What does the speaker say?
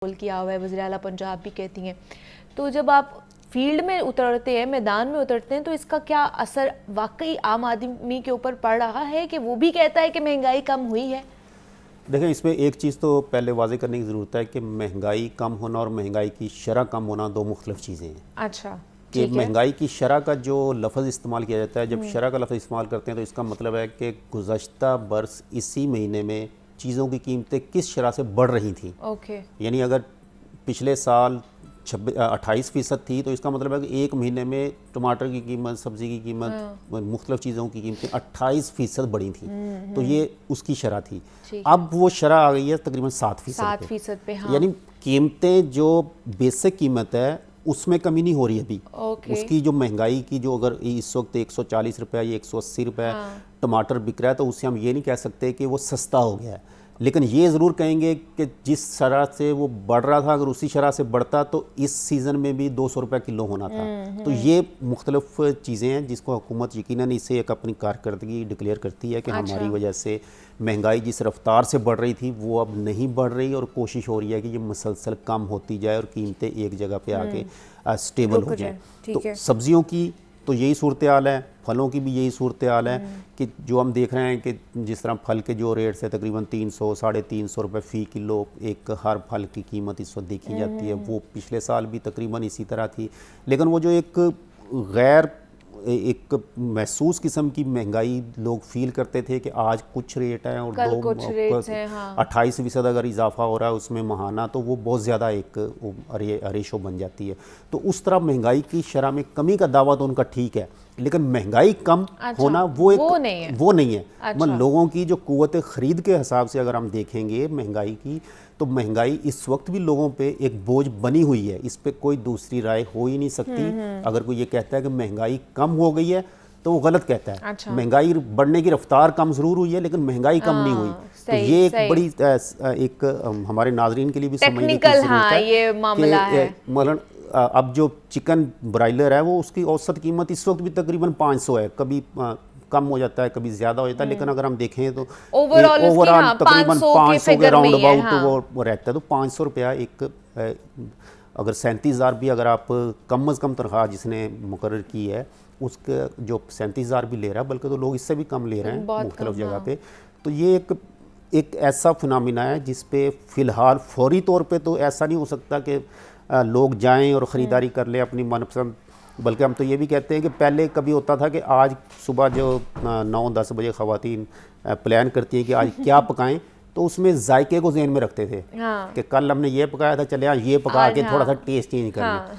Role किया हुआ है, वज़ीर आला पंजाब भी कहती हैं। तो जब आप फील्ड में उतरते हैं, मैदान में उतरते हैं, तो इसका क्या असर वाकई आम आदमी के ऊपर पड़ रहा है कि वो भी कहता है कि महंगाई कम हुई है? देखें, इसमें एक चीज़ तो पहले वाज़ेह करने की ज़रूरत है कि महंगाई कम होना और महंगाई की शरह कम होना दो मुख्तलिफ चीज़ें हैं। अच्छा, कि ठीक है। महंगाई की शरह का जो लफ्ज़ इस्तेमाल किया जाता है, जब शरह का लफ्ज़ इस्तेमाल करते हैं तो इसका मतलब है कि गुज़श्ता बरस इसी महीने में चीज़ों की कीमतें किस शरह से बढ़ रही थी। ओके। यानी अगर पिछले साल 28% थी तो इसका मतलब है कि एक महीने में टमाटर की कीमत, सब्ज़ी की कीमत, मुख्तलिफ चीज़ों की कीमतें 28% बढ़ी थी। तो ये उसकी शरह थी। अब वो शरह आ गई है तकरीबन 7% पे। हाँ। यानी कीमतें जो बेसिक कीमत है उसमें कमी नहीं हो रही अभी। उसकी जो महंगाई की जो अगर इस वक्त 140 रुपये या 180 रुपये टमाटर बिक रहा है तो उससे हम ये नहीं कह सकते कि वो सस्ता हो गया है, लेकिन ये ज़रूर कहेंगे कि जिस शरह से वो बढ़ रहा था अगर उसी शरह से बढ़ता तो इस सीज़न में भी 200 रुपये किलो होना था। तो ये मुख्तलिफ चीज़ें हैं जिसको हुकूमत यकीनन इसे एक अपनी कारकर्दगी डिक्लेयर करती है कि हमारी वजह से महंगाई जिस रफ्तार से बढ़ रही थी वो अब नहीं बढ़ रही और कोशिश हो रही है कि ये मुसलसल कम होती जाए और कीमतें एक जगह पे आके स्टेबल हो जाए। तो सब्ज़ियों की तो यही सूरत हाल है, फलों की भी यही सूरत हाल है कि जो हम देख रहे हैं कि जिस तरह फल के जो रेट्स है तकरीबन 300 साढ़े 300 रुपये फ़ी किलो एक हर फल की कीमत इस वक्त देखी जाती है। वो पिछले साल भी तकरीबन इसी तरह थी, लेकिन वो जो एक महसूस किस्म की महंगाई लोग फील करते थे कि आज कुछ रेट है और कल कुछ रेट्स हैं, हाँ। 28% अगर इजाफा हो रहा है उसमें महाना, तो वो बहुत ज़्यादा एक रेशो बन जाती है। तो उस तरह महंगाई की शरह में कमी का दावा तो उनका ठीक है, लेकिन महंगाई कम होना वो नहीं है। मतलब लोगों की जो कुव्वत ख़रीद के हिसाब से अगर हम देखेंगे महंगाई की, तो महंगाई इस वक्त भी लोगों पे एक बोझ बनी हुई है। इस पे कोई दूसरी राय हो ही नहीं सकती। अगर कोई ये कहता है कि महंगाई कम हो गई है तो वो गलत कहता है। महंगाई बढ़ने की रफ्तार कम ज़रूर हुई है लेकिन महंगाई कम नहीं हुई। तो ये एक बड़ी एक हमारे नाजरीन के लिए भी समझने की ज़रूरत है ये मामला है। मतलब अब जो चिकन ब्रायलर है वो उसकी औसत कीमत इस वक्त भी तकरीबन 500 है, कभी कम हो जाता है कभी ज़्यादा हो जाता है, लेकिन अगर हम देखें तो ओवरऑल तकरीबन 500 के राउंड अबाउट वो रहता है। तो 500 रुपया एक अगर 37,000 भी अगर आप कम अज़ कम तनख्वाह जिसने मुकर्रर की है उसके जो 37,000 भी ले रहा है, बल्कि तो लोग इससे भी कम ले रहे हैं मुख्तलिफ जगह पे। तो ये एक ऐसा फिनोमिना है जिस पे फ़िलहाल फौरी तौर पे तो ऐसा नहीं हो सकता कि लोग जाएं और ख़रीदारी कर लें अपनी मनपसंद, बल्कि हम तो ये भी कहते हैं कि पहले कभी होता था कि आज सुबह जो 9-10 बजे ख़वातीन प्लान करती हैं कि आज क्या पकाएं, तो उसमें जायके को ज़हन में रखते थे कि कल हमने ये पकाया था, चले आज ये पका के थोड़ा सा टेस्ट चेंज कर लें।